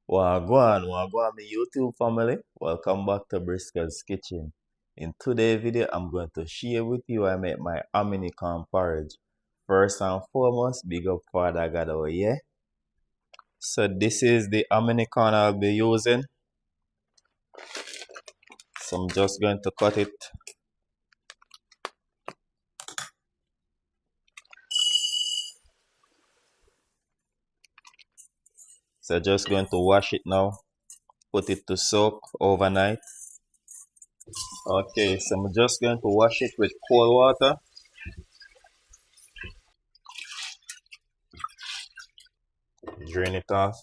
Wagwan, my YouTube family. Welcome back to Briscoe's Kitchen. In today's video, I'm going to share with you I make my hominy corn porridge. First and foremost, big up Father God over here. So this is the hominy corn I'll be using. So I'm just going to cut it. So just going to wash it now. Put it to soak overnight. Okay, so I'm just going to wash it with cold water. Drain it off.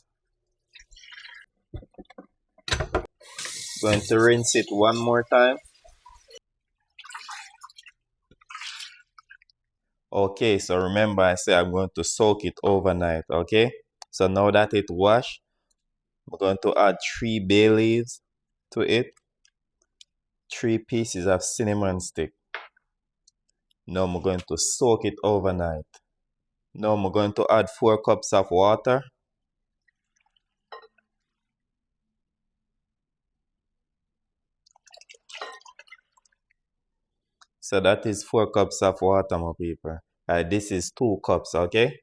Going to rinse it one more time. Okay, so remember I said I'm going to soak it overnight, okay? So now that it washed, I'm going to add 3 bay leaves to it, 3 pieces of cinnamon stick. Now I'm going to soak it overnight. Now I'm going to add 4 cups of water. So that is 4 cups of water, my people. This is 2 cups, okay?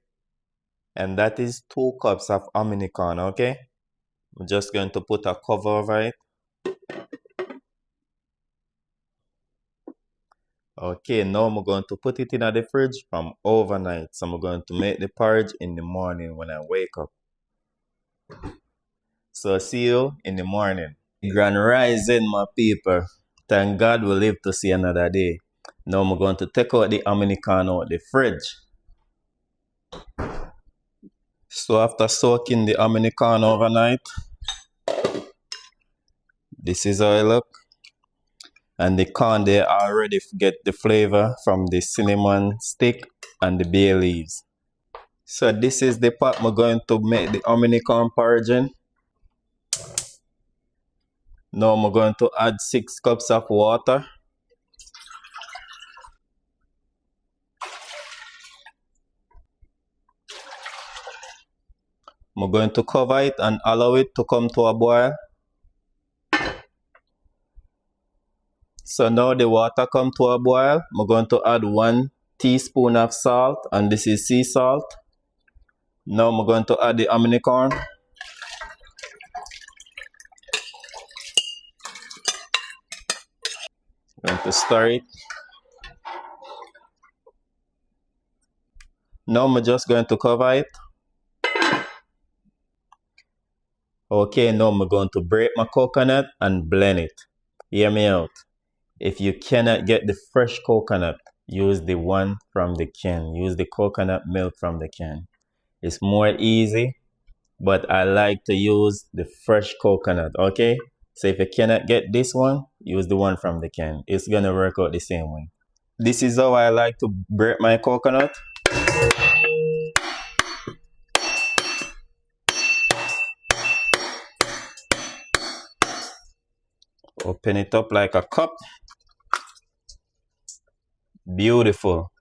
And that is 2 cups of hominy corn, okay? I'm just going to put a cover over it. Okay, now I'm going to put it in the fridge from overnight. So I'm going to make the porridge in the morning when I wake up. So see you in the morning. Grand rising, my people. Thank God we live to see another day. Now I'm going to take out the hominy corn out the fridge. So after soaking the hominy corn overnight, this is how it look. And the corn they already get the flavor from the cinnamon stick and the bay leaves. So this is the pot I'm going to make the hominy corn porridge in. Now I'm going to add 6 cups of water. I'm going to cover it and allow it to come to a boil. So now the water come to a boil. I'm going to add 1 teaspoon of salt, and this is sea salt. Now I'm going to add the hominy corn. I'm going to stir it. Now I'm just going to cover it. Okay, now I'm going to break my coconut and blend it. Hear me out. If you cannot get the fresh coconut, use the one from the can. Use the coconut milk from the can. It's more easy, but I like to use the fresh coconut, okay? So if you cannot get this one, use the one from the can. It's gonna work out the same way. This is how I like to break my coconut. Open it up like a cup. Beautiful.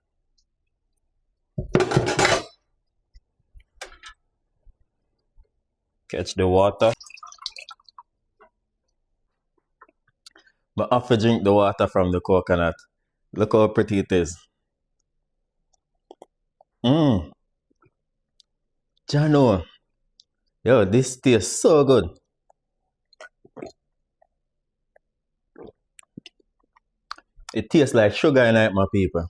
Catch the water. But I have to drink the water from the coconut. Look how pretty it is. Jano. Yo, this tastes so good. It tastes like sugar in it, my people.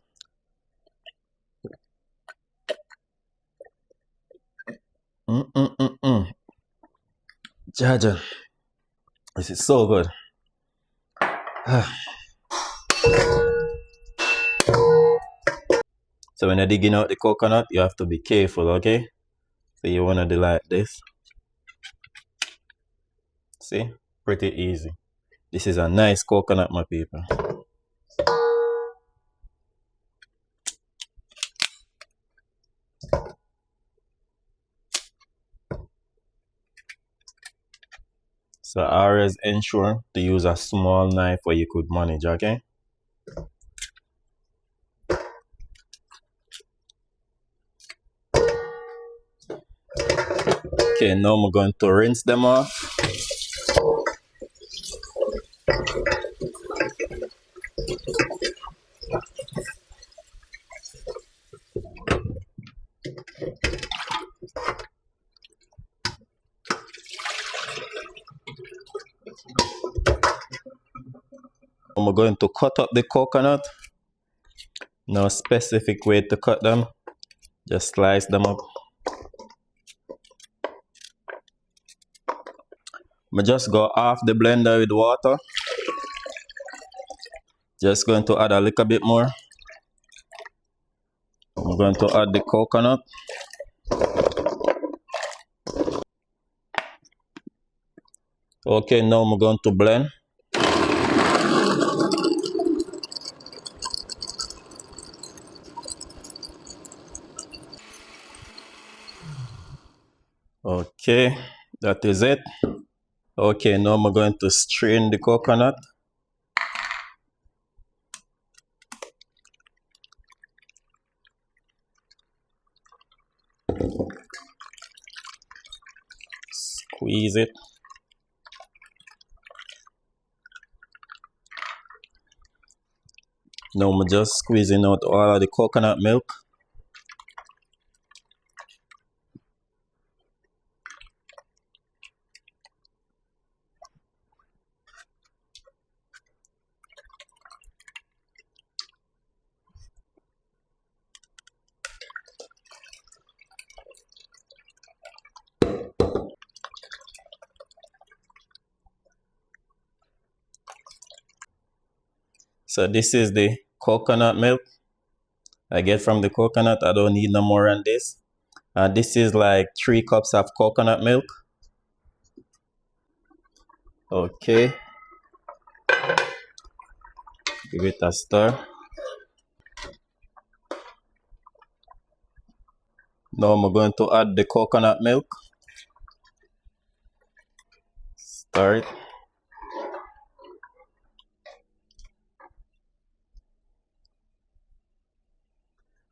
Jaja. This is so good. So when you're digging out the coconut, you have to be careful, okay? So you want to do like this. See? Pretty easy. This is a nice coconut, my people. So always ensure to use a small knife where you could manage, okay? Okay, now I'm going to rinse them off. I'm going to cut up the coconut. No specific way to cut them. Just slice them up. I just go off the blender with water. Just going to add a little bit more. I'm going to add the coconut. Okay, now I'm going to blend. Okay, that is it. Okay, now I'm going to strain the coconut. Squeeze it. Now I'm just squeezing out all of the coconut milk. So this is the coconut milk I get from the coconut. I don't need no more than this. This is like 3 cups of coconut milk. Okay. Give it a stir. Now I'm going to add the coconut milk. Stir it.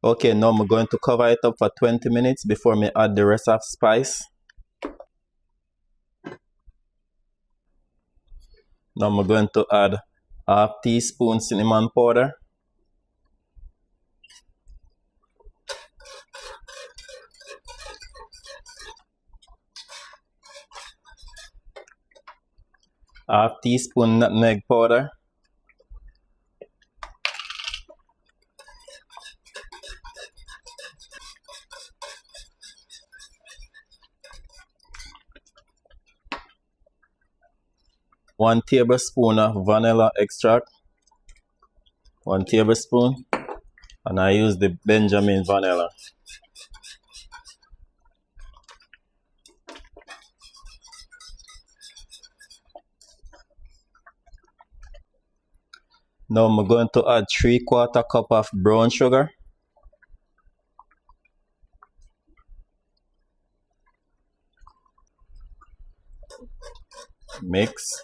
Okay, now I'm going to cover it up for 20 minutes before me add the rest of spice. Now I'm going to add half teaspoon cinnamon powder. Half teaspoon nutmeg powder. One tablespoon of vanilla extract. 1 tablespoon. And I use the Benjamin vanilla. Now I'm going to add 3/4 cup of brown sugar. Mix.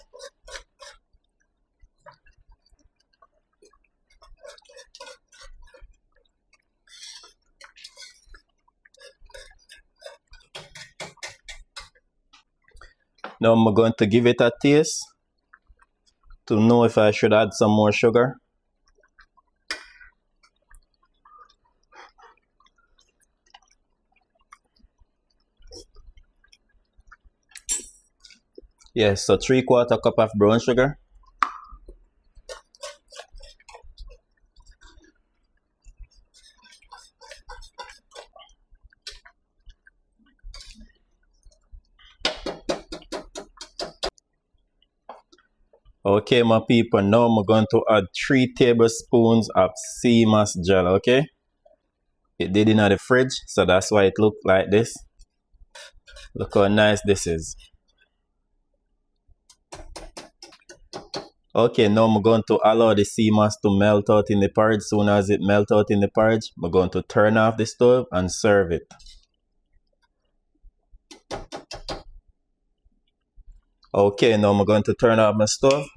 Now I'm going to give it a taste to know if I should add some more sugar. Yes, so 3/4 cup of brown sugar. Okay, my people, now I'm going to add 3 tablespoons of sea moss gel, okay? It did in the fridge, so that's why it looked like this. Look how nice this is. Okay, now I'm going to allow the sea moss to melt out in the porridge. Soon as it melts out in the porridge, I'm going to turn off the stove and serve it. Okay, now I'm going to turn off my stove.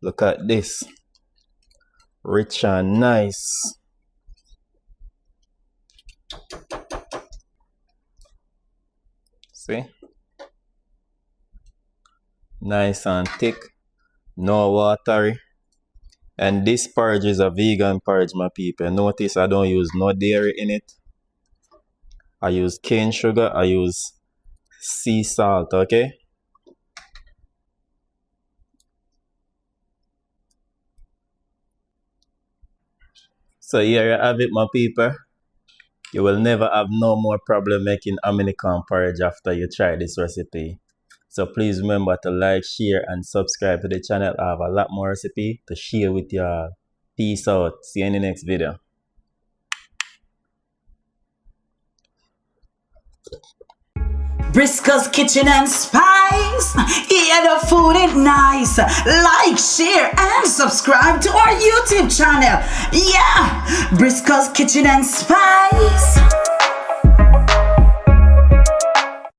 Look at this. Rich and nice. See? Nice and thick. No watery. And this porridge is a vegan porridge, my people. Notice I don't use no dairy in it. I use cane sugar. I use sea salt, okay? So here you have it, my people. You will never have no more problem making hominy corn porridge after you try this recipe. So please remember to like, share, and subscribe to the channel. I have a lot more recipe to share with you all. Peace out. See you in the next video. Briscoe's Kitchen and Spice. Yeah, the food is nice. Like, share, and subscribe to our YouTube channel. Yeah, Briscoe's Kitchen and Spice.